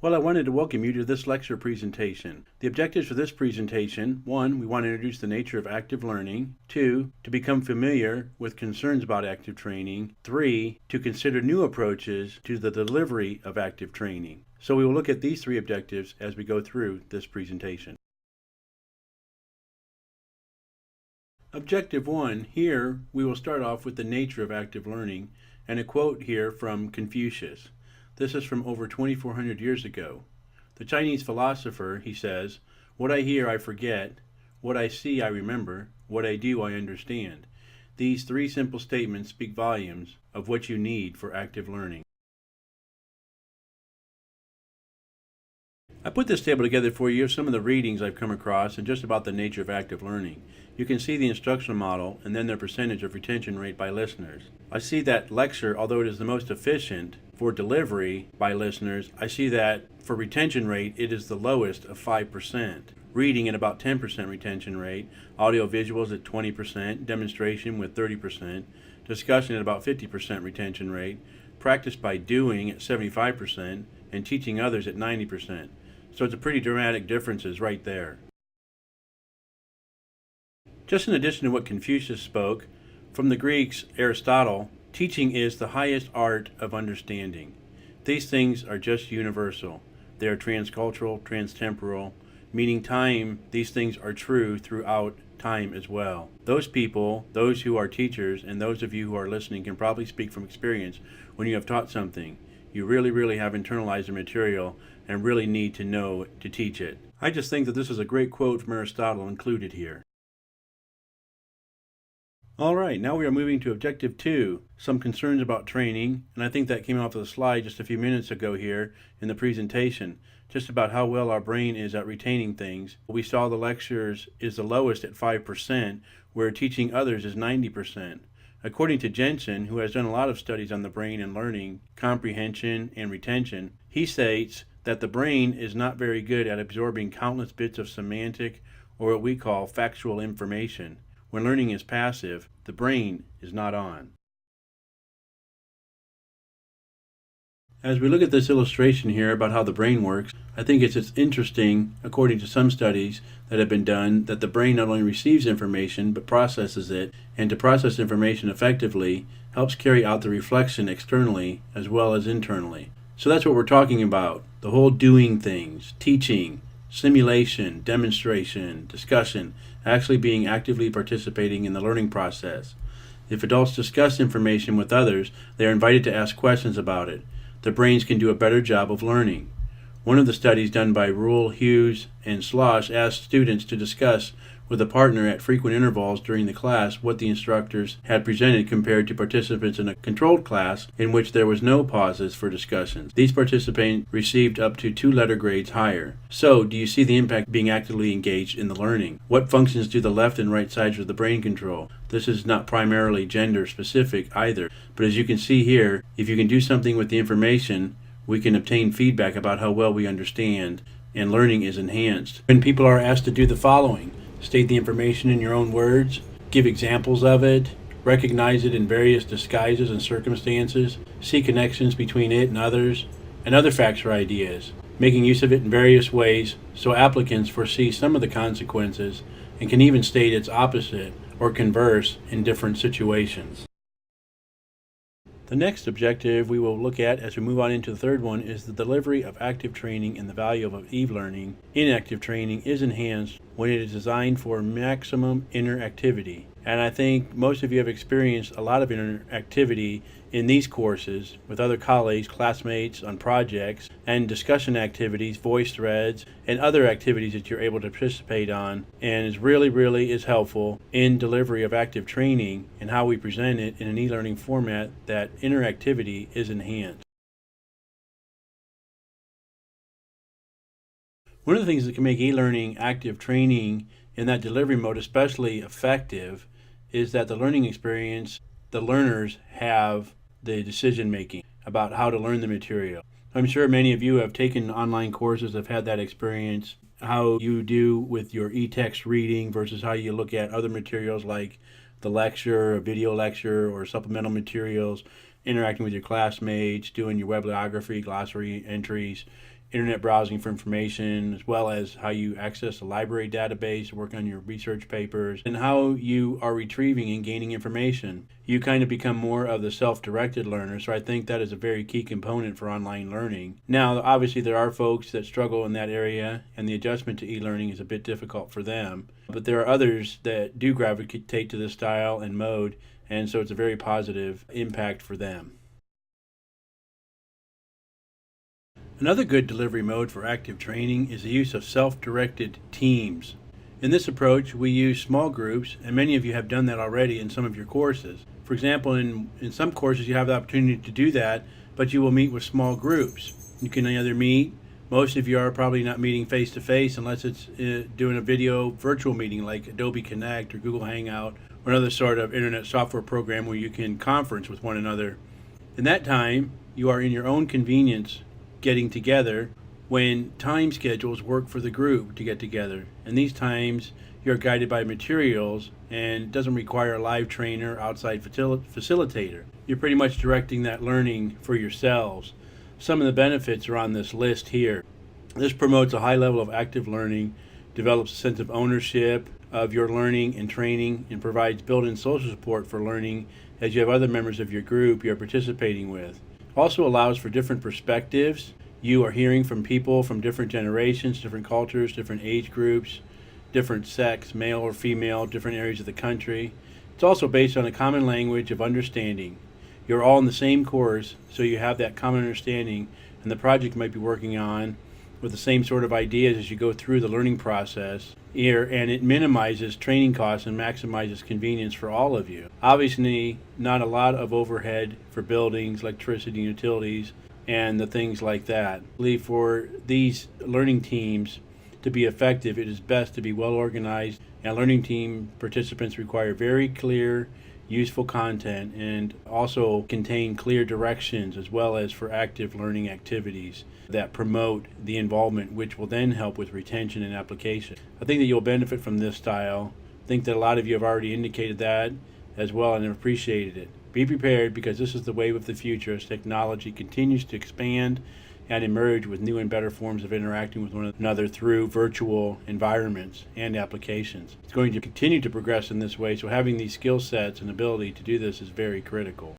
Well, I wanted to welcome you to this lecture presentation. The objectives for this presentation: 1, we want to introduce the nature of active learning. 2, to become familiar with concerns about active training. 3, to consider new approaches to the delivery of active training. So we will look at these 3 objectives as we go through this presentation. Objective 1, here we will start off with the nature of active learning and a quote here from Confucius. This is from over 2,400 years ago. The Chinese philosopher, he says, "What I hear I forget, what I see I remember, what I do I understand." These 3 simple statements speak volumes of what you need for active learning. I put this table together for you of some of the readings I've come across and just about the nature of active learning. You can see the instructional model and then their percentage of retention rate by listeners. I see that lecture, although it is the most efficient for delivery by listeners, I see that for retention rate it is the lowest of 5%. Reading at about 10% retention rate, audio visuals at 20%, demonstration with 30%, discussion at about 50% retention rate, practice by doing at 75%, and teaching others at 90%. So it's a pretty dramatic differences right there. Just in addition to what Confucius spoke, from the Greeks, Aristotle, teaching is the highest art of understanding. These things are just universal. They are transcultural, transtemporal, meaning time. These things are true throughout time as well. Those people, those who are teachers, and those of you who are listening can probably speak from experience. When you have taught something, you really have internalized the material and really need to know to teach it. I just think that this is a great quote from Aristotle included here. All right, now we are moving to Objective 2, some concerns about training, and I think that came off of the slide just a few minutes ago here in the presentation, just about how well our brain is at retaining things. We saw the lectures is the lowest at 5%, where teaching others is 90%. According to Jensen, who has done a lot of studies on the brain and learning, comprehension, and retention, he states that the brain is not very good at absorbing countless bits of semantic or what we call factual information. When learning is passive, the brain is not on. As we look at this illustration here about how the brain works, I think it's interesting, according to some studies that have been done, that the brain not only receives information but processes it, and to process information effectively helps carry out the reflection externally as well as internally. So that's what we're talking about, the whole doing things, teaching, simulation, demonstration, discussion, actually being actively participating in the learning process. If adults discuss information with others, they are invited to ask questions about it. Their brains can do a better job of learning. One of the studies done by Rule, Hughes, and Slosh asked students to discuss with a partner at frequent intervals during the class what the instructors had presented compared to participants in a controlled class in which there was no pauses for discussions. These participants received up to 2 letter grades higher. So, do you see the impact being actively engaged in the learning? What functions do the left and right sides of the brain control? This is not primarily gender specific either, but as you can see here, if you can do something with the information, we can obtain feedback about how well we understand, and learning is enhanced. When people are asked to do the following: state the information in your own words, give examples of it, recognize it in various disguises and circumstances, see connections between it and others, and other facts or ideas, making use of it in various ways so applicants foresee some of the consequences and can even state its opposite or converse in different situations. The next objective we will look at as we move on into the third one is the delivery of active training and the value of e-learning. Inactive training is enhanced when it is designed for maximum interactivity. And I think most of you have experienced a lot of interactivity in these courses with other colleagues, classmates on projects, and discussion activities, voice threads, and other activities that you're able to participate on, and is really is helpful in delivery of active training and how we present it in an e-learning format that interactivity is enhanced. One of the things that can make e-learning active training in that delivery mode especially effective is that the learning experience, the learners have the decision making about how to learn the material. I'm sure many of you have taken online courses, have had that experience, how you do with your e-text reading versus how you look at other materials like the lecture, a video lecture, or supplemental materials, interacting with your classmates, doing your bibliography, glossary entries, internet browsing for information, as well as how you access a library database, work on your research papers, and how you are retrieving and gaining information. You kind of become more of the self-directed learner, so I think that is a very key component for online learning. Now, obviously, there are folks that struggle in that area, and the adjustment to e-learning is a bit difficult for them. But there are others that do gravitate to this style and mode, and so it's a very positive impact for them. Another good delivery mode for active training is the use of self-directed teams. In this approach, we use small groups, and many of you have done that already in some of your courses. For example, in some courses you have the opportunity to do that, but you will meet with small groups. You can either meet, most of you are probably not meeting face-to-face unless it's doing a video virtual meeting like Adobe Connect or Google Hangout or another sort of internet software program where you can conference with one another. In that time, you are in your own convenience getting together when time schedules work for the group to get together. And these times you're guided by materials and it doesn't require a live trainer, outside facilitator. You're pretty much directing that learning for yourselves. Some of the benefits are on this list here. This promotes a high level of active learning, develops a sense of ownership of your learning and training, and provides built-in social support for learning as you have other members of your group you're participating with. Also allows for different perspectives. You are hearing from people from different generations, different cultures, different age groups, different sex, male or female, different areas of the country. It's also based on a common language of understanding. You're all in the same course, so you have that common understanding, and the project might be working on with the same sort of ideas as you go through the learning process here, and it minimizes training costs and maximizes convenience for all of you. Obviously, not a lot of overhead for buildings, electricity, utilities, and the things like that. I believe for these learning teams to be effective, it is best to be well organized, and learning team participants require very clear, useful content and also contain clear directions, as well as for active learning activities that promote the involvement, which will then help with retention and application. I think that you'll benefit from this style. I think that a lot of you have already indicated that as well and have appreciated it. Be prepared, because this is the wave of the future as technology continues to expand and emerge with new and better forms of interacting with one another through virtual environments and applications. It's going to continue to progress in this way, so having these skill sets and ability to do this is very critical.